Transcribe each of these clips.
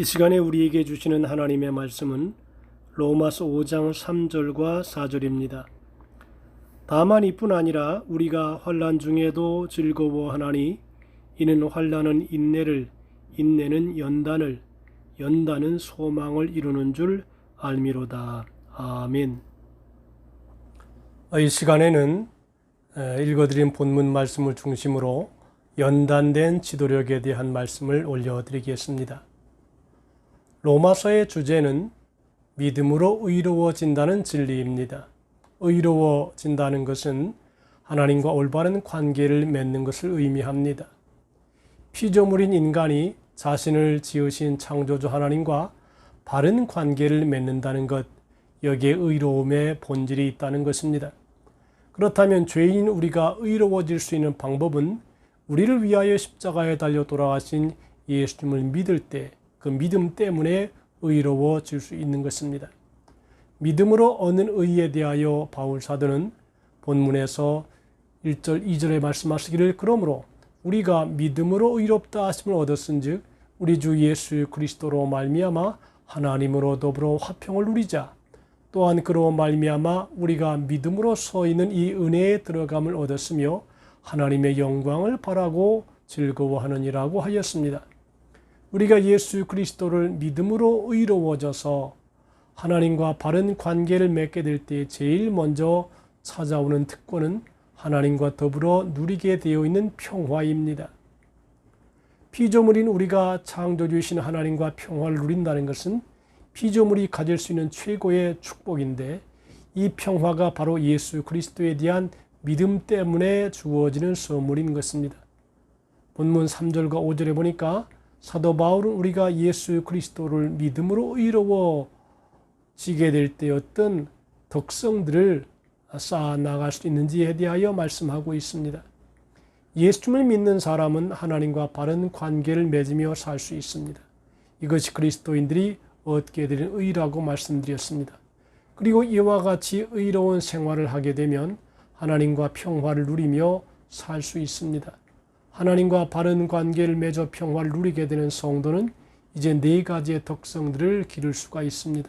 이 시간에 우리에게 주시는 하나님의 말씀은 로마서 5장 3절과 4절입니다. 다만 이뿐 아니라 우리가 환난 중에도 즐거워하나니 이는 환난은 인내를, 인내는 연단을, 연단은 소망을 이루는 줄 알미로다. 아멘. 이 시간에는 읽어드린 본문 말씀을 중심으로 연단된 지도력에 대한 말씀을 올려드리겠습니다. 로마서의 주제는 믿음으로 의로워진다는 진리입니다. 의로워진다는 것은 하나님과 올바른 관계를 맺는 것을 의미합니다. 피조물인 인간이 자신을 지으신 창조주 하나님과 바른 관계를 맺는다는 것, 여기에 의로움의 본질이 있다는 것입니다. 그렇다면 죄인인 우리가 의로워질 수 있는 방법은 우리를 위하여 십자가에 달려 돌아가신 예수님을 믿을 때 그 믿음 때문에 의로워질 수 있는 것입니다. 믿음으로 얻는 의에 대하여 바울 사도는 본문에서 1절 2절에 말씀하시기를 그러므로 우리가 믿음으로 의롭다 하심을 얻었은즉 우리 주 예수 그리스도로 말미암아 하나님으로 더불어 화평을 누리자. 또한 그로 말미암아 우리가 믿음으로 서 있는 이 은혜에 들어감을 얻었으며 하나님의 영광을 바라고 즐거워하느니라고 하였습니다. 우리가 예수 그리스도를 믿음으로 의로워져서 하나님과 바른 관계를 맺게 될 때 제일 먼저 찾아오는 특권은 하나님과 더불어 누리게 되어 있는 평화입니다. 피조물인 우리가 창조주이신 하나님과 평화를 누린다는 것은 피조물이 가질 수 있는 최고의 축복인데 이 평화가 바로 예수 그리스도에 대한 믿음 때문에 주어지는 선물인 것입니다. 본문 3절과 5절에 보니까 사도 바울은 우리가 예수 그리스도를 믿음으로 의로워지게 될 때 어떤 덕성들을 쌓아나갈 수 있는지에 대하여 말씀하고 있습니다. 예수님을 믿는 사람은 하나님과 바른 관계를 맺으며 살 수 있습니다. 이것이 그리스도인들이 얻게 되는 의라고 말씀드렸습니다. 그리고 이와 같이 의로운 생활을 하게 되면 하나님과 평화를 누리며 살 수 있습니다. 하나님과 바른 관계를 맺어 평화를 누리게 되는 성도는 이제 4가지의 덕성들을 기를 수가 있습니다.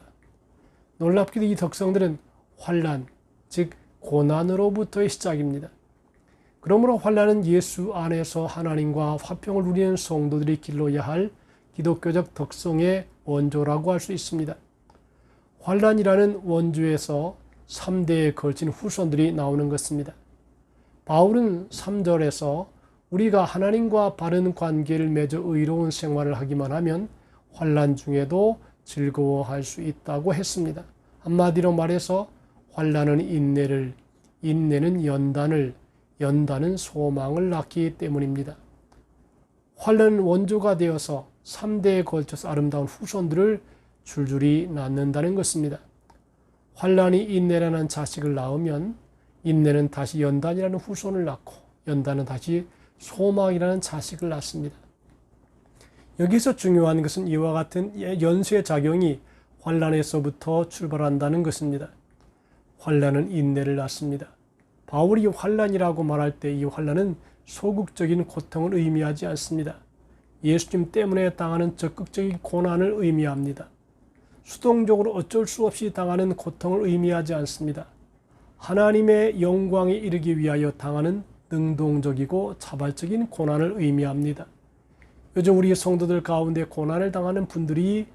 놀랍게도 이 덕성들은 환난, 즉 고난으로부터의 시작입니다. 그러므로 환난은 예수 안에서 하나님과 화평을 누리는 성도들이 길러야 할 기독교적 덕성의 원조라고 할 수 있습니다. 환난이라는 원조에서 3대에 걸친 후손들이 나오는 것입니다. 바울은 3절에서 우리가 하나님과 바른 관계를 맺어 의로운 생활을 하기만 하면 환난 중에도 즐거워할 수 있다고 했습니다. 한마디로 말해서 환난은 인내를, 인내는 연단을, 연단은 소망을 낳기 때문입니다. 환난은 원조가 되어서 3대에 걸쳐서 아름다운 후손들을 줄줄이 낳는다는 것입니다. 환난이 인내라는 자식을 낳으면 인내는 다시 연단이라는 후손을 낳고 연단은 다시 소망이라는 자식을 낳습니다. 여기서 중요한 것은 이와 같은 연쇄작용이 환난에서부터 출발한다는 것입니다. 환난은 인내를 낳습니다. 바울이 환난이라고 말할 때 이 환난은 소극적인 고통을 의미하지 않습니다. 예수님 때문에 당하는 적극적인 고난을 의미합니다. 수동적으로 어쩔 수 없이 당하는 고통을 의미하지 않습니다. 하나님의 영광에 이르기 위하여 당하는 능동적이고 자발적인 고난을 의미합니다. 요즘 우리 성도들 가운데 고난을 당하는 분들이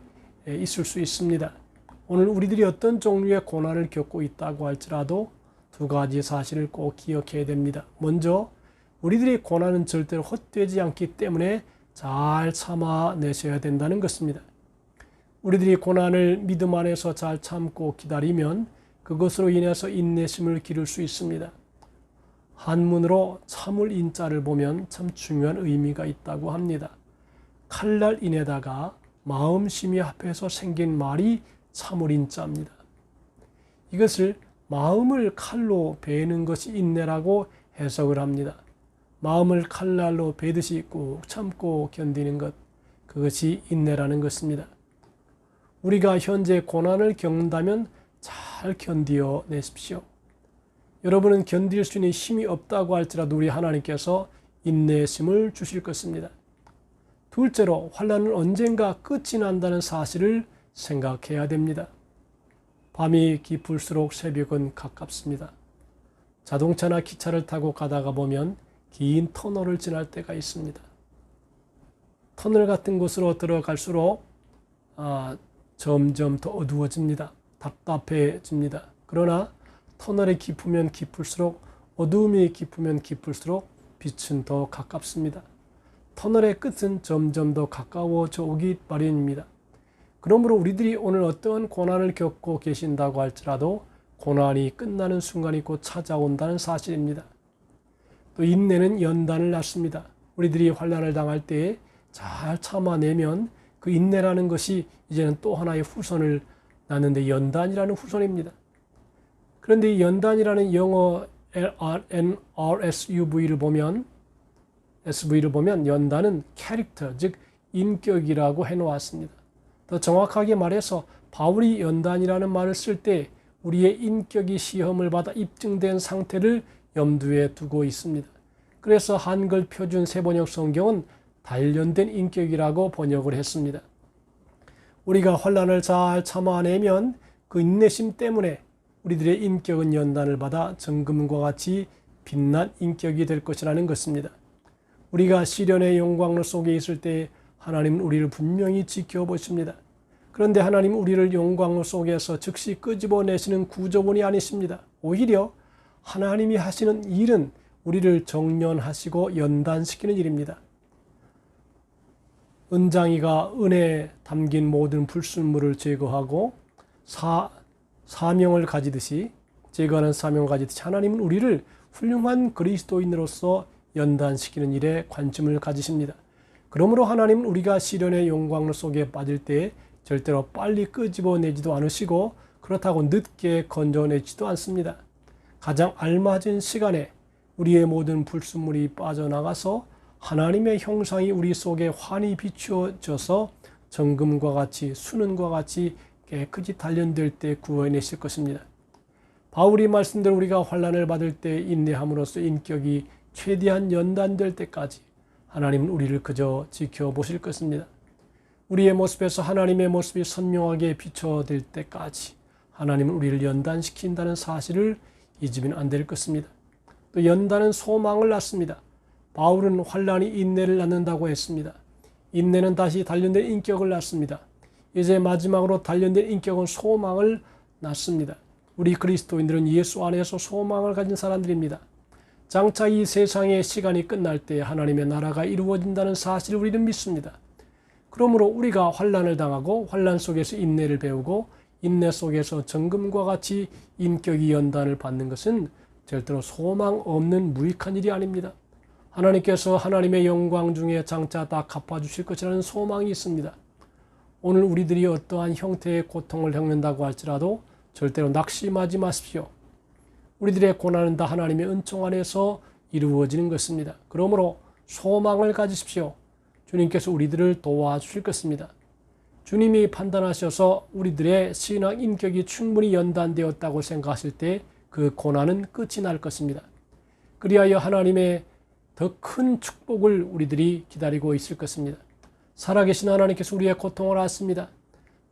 있을 수 있습니다. 오늘 우리들이 어떤 종류의 고난을 겪고 있다고 할지라도 2가지 사실을 꼭 기억해야 됩니다. 먼저 우리들의 고난은 절대로 헛되지 않기 때문에 잘 참아내셔야 된다는 것입니다. 우리들이 고난을 믿음 안에서 잘 참고 기다리면 그것으로 인해서 인내심을 기를 수 있습니다. 한문으로 참을 인자를 보면 참 중요한 의미가 있다고 합니다. 칼날 인에다가 마음심이 합해서 생긴 말이 참을 인자입니다. 이것을 마음을 칼로 베는 것이 인내라고 해석을 합니다. 마음을 칼날로 베듯이 꾹 참고 견디는 것, 그것이 인내라는 것입니다. 우리가 현재 고난을 겪는다면 잘 견디어 내십시오. 여러분은 견딜 수 있는 힘이 없다고 할지라도 우리 하나님께서 인내심을 주실 것입니다. 둘째로 환난은 언젠가 끝이 난다는 사실을 생각해야 됩니다. 밤이 깊을수록 새벽은 가깝습니다. 자동차나 기차를 타고 가다가 보면 긴 터널을 지날 때가 있습니다. 터널 같은 곳으로 들어갈수록 점점 더 어두워집니다. 답답해집니다. 그러나 터널이 깊으면 깊을수록, 어두움이 깊으면 깊을수록 빛은 더 가깝습니다. 터널의 끝은 점점 더 가까워져 오기 마련입니다. 그러므로 우리들이 오늘 어떤 고난을 겪고 계신다고 할지라도 고난이 끝나는 순간이 곧 찾아온다는 사실입니다. 또 인내는 연단을 낳습니다. 우리들이 환난을 당할 때에 잘 참아내면 그 인내라는 것이 이제는 또 하나의 후손을 낳는데 연단이라는 후손입니다. 그런데 이 연단이라는 영어 NRSUV를 보면 연단은 캐릭터, 즉 인격이라고 해놓았습니다. 더 정확하게 말해서 바울이 연단이라는 말을 쓸 때 우리의 인격이 시험을 받아 입증된 상태를 염두에 두고 있습니다. 그래서 한글 표준 세번역 성경은 단련된 인격이라고 번역을 했습니다. 우리가 환난을 잘 참아내면 그 인내심 때문에 우리들의 인격은 연단을 받아 정금과 같이 빛난 인격이 될 것이라는 것입니다. 우리가 시련의 영광로 속에 있을 때 하나님은 우리를 분명히 지켜보십니다. 그런데 하나님은 우리를 영광로 속에서 즉시 끄집어내시는 구조본이 아니십니다. 오히려 하나님이 하시는 일은 우리를 정련하시고 연단시키는 일입니다. 은장이가 은혜에 담긴 모든 불순물을 제거하고 사명을 가지듯이 제거하는 사명을 가지듯이 하나님은 우리를 훌륭한 그리스도인으로서 연단시키는 일에 관심을 가지십니다. 그러므로 하나님은 우리가 시련의 영광로 속에 빠질 때 절대로 빨리 끄집어내지도 않으시고 그렇다고 늦게 건져내지도 않습니다. 가장 알맞은 시간에 우리의 모든 불순물이 빠져나가서 하나님의 형상이 우리 속에 환히 비추어져서 정금과 같이 수는과 같이 깨끗이 단련될 때 구원해내실 것입니다. 바울이 말씀대로 우리가 환난을 받을 때 인내함으로써 인격이 최대한 연단될 때까지 하나님은 우리를 그저 지켜보실 것입니다. 우리의 모습에서 하나님의 모습이 선명하게 비춰질 때까지 하나님은 우리를 연단시킨다는 사실을 잊으면 안 될 것입니다. 또 연단은 소망을 낳습니다. 바울은 환난이 인내를 낳는다고 했습니다. 인내는 다시 단련된 인격을 낳습니다. 이제 마지막으로 단련된 인격은 소망을 낳습니다. 우리 그리스도인들은 예수 안에서 소망을 가진 사람들입니다. 장차 이 세상의 시간이 끝날 때 하나님의 나라가 이루어진다는 사실을 우리는 믿습니다. 그러므로 우리가 환난을 당하고 환난 속에서 인내를 배우고 인내 속에서 정금과 같이 인격이 연단을 받는 것은 절대로 소망 없는 무익한 일이 아닙니다. 하나님께서 하나님의 영광 중에 장차 다 갚아주실 것이라는 소망이 있습니다. 오늘 우리들이 어떠한 형태의 고통을 겪는다고 할지라도 절대로 낙심하지 마십시오. 우리들의 고난은 다 하나님의 은총 안에서 이루어지는 것입니다. 그러므로 소망을 가지십시오. 주님께서 우리들을 도와주실 것입니다. 주님이 판단하셔서 우리들의 신앙 인격이 충분히 연단되었다고 생각하실 때 그 고난은 끝이 날 것입니다. 그리하여 하나님의 더 큰 축복을 우리들이 기다리고 있을 것입니다. 살아계신 하나님께서 우리의 고통을 아십니다.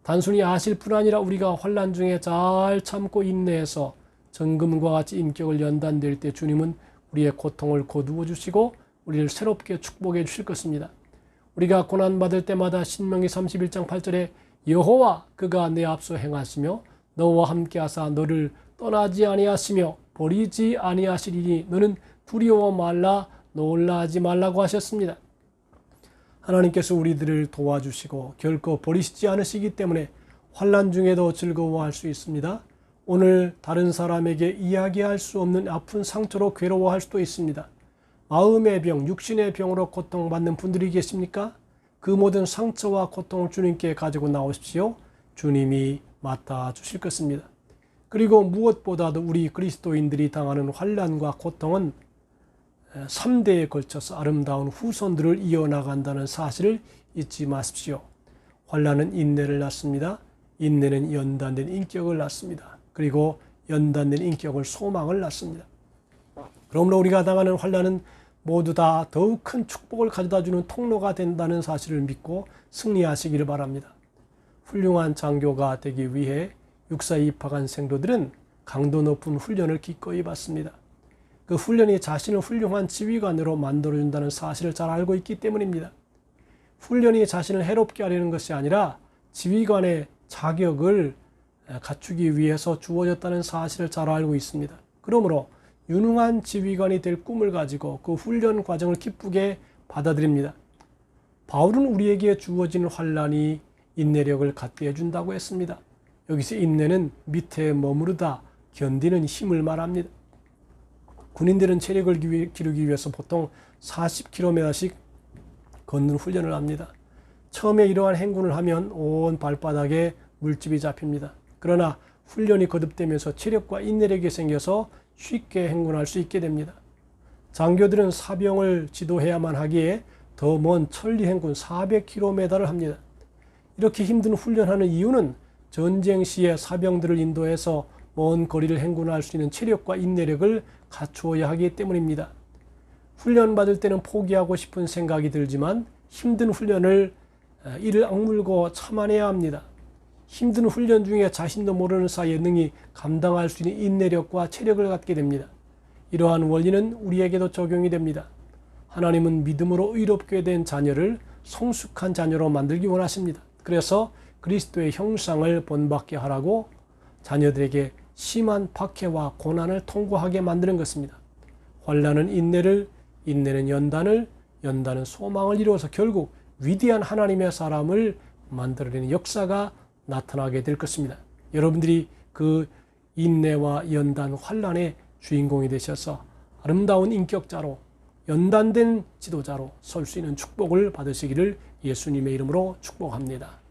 단순히 아실 뿐 아니라 우리가 환난 중에 잘 참고 인내해서 정금과 같이 인격을 연단될 때 주님은 우리의 고통을 거두어 주시고 우리를 새롭게 축복해 주실 것입니다. 우리가 고난받을 때마다 신명기 31장 8절에 여호와 그가 내 앞서 행하시며 너와 함께하사 너를 떠나지 아니하시며 버리지 아니하시리니 너는 두려워 말라 놀라지 말라고 하셨습니다. 하나님께서 우리들을 도와주시고 결코 버리시지 않으시기 때문에 환난 중에도 즐거워할 수 있습니다. 오늘 다른 사람에게 이야기할 수 없는 아픈 상처로 괴로워할 수도 있습니다. 마음의 병, 육신의 병으로 고통받는 분들이 계십니까? 그 모든 상처와 고통을 주님께 가지고 나오십시오. 주님이 맡아주실 것입니다. 그리고 무엇보다도 우리 그리스도인들이 당하는 환난과 고통은 3대에 걸쳐서 아름다운 후손들을 이어나간다는 사실을 잊지 마십시오. 환난은 인내를 낳습니다. 인내는 연단된 인격을 낳습니다. 그리고 연단된 인격을 소망을 낳습니다. 그러므로 우리가 당하는 환난은 모두 다 더욱 큰 축복을 가져다주는 통로가 된다는 사실을 믿고 승리하시기를 바랍니다. 훌륭한 장교가 되기 위해 육사에 입학한 생도들은 강도 높은 훈련을 기꺼이 받습니다. 그 훈련이 자신을 훌륭한 지휘관으로 만들어준다는 사실을 잘 알고 있기 때문입니다. 훈련이 자신을 해롭게 하려는 것이 아니라 지휘관의 자격을 갖추기 위해서 주어졌다는 사실을 잘 알고 있습니다. 그러므로 유능한 지휘관이 될 꿈을 가지고 그 훈련 과정을 기쁘게 받아들입니다. 바울은 우리에게 주어진 환난이 인내력을 갖게 해준다고 했습니다. 여기서 인내는 밑에 머무르다 견디는 힘을 말합니다. 군인들은 체력을 기르기 위해서 보통 40km씩 걷는 훈련을 합니다. 처음에 이러한 행군을 하면 온 발바닥에 물집이 잡힙니다. 그러나 훈련이 거듭되면서 체력과 인내력이 생겨서 쉽게 행군할 수 있게 됩니다. 장교들은 사병을 지도해야만 하기에 더 먼 천리 행군 400km를 합니다. 이렇게 힘든 훈련하는 이유는 전쟁 시에 사병들을 인도해서 먼 거리를 행군할 수 있는 체력과 인내력을 갖추어야 하기 때문입니다. 훈련받을 때는 포기하고 싶은 생각이 들지만 힘든 훈련을 이를 악물고 참아내야 합니다. 힘든 훈련 중에 자신도 모르는 사이에 능히 감당할 수 있는 인내력과 체력을 갖게 됩니다. 이러한 원리는 우리에게도 적용이 됩니다. 하나님은 믿음으로 의롭게 된 자녀를 성숙한 자녀로 만들기 원하십니다. 그래서 그리스도의 형상을 본받게 하라고 자녀들에게 심한 박해와 고난을 통과하게 만드는 것입니다. 환난은 인내를, 인내는 연단을, 연단은 소망을 이루어서 결국 위대한 하나님의 사람을 만들어내는 역사가 나타나게 될 것입니다. 여러분들이 그 인내와 연단, 환난의 주인공이 되셔서 아름다운 인격자로 연단된 지도자로 설 수 있는 축복을 받으시기를 예수님의 이름으로 축복합니다.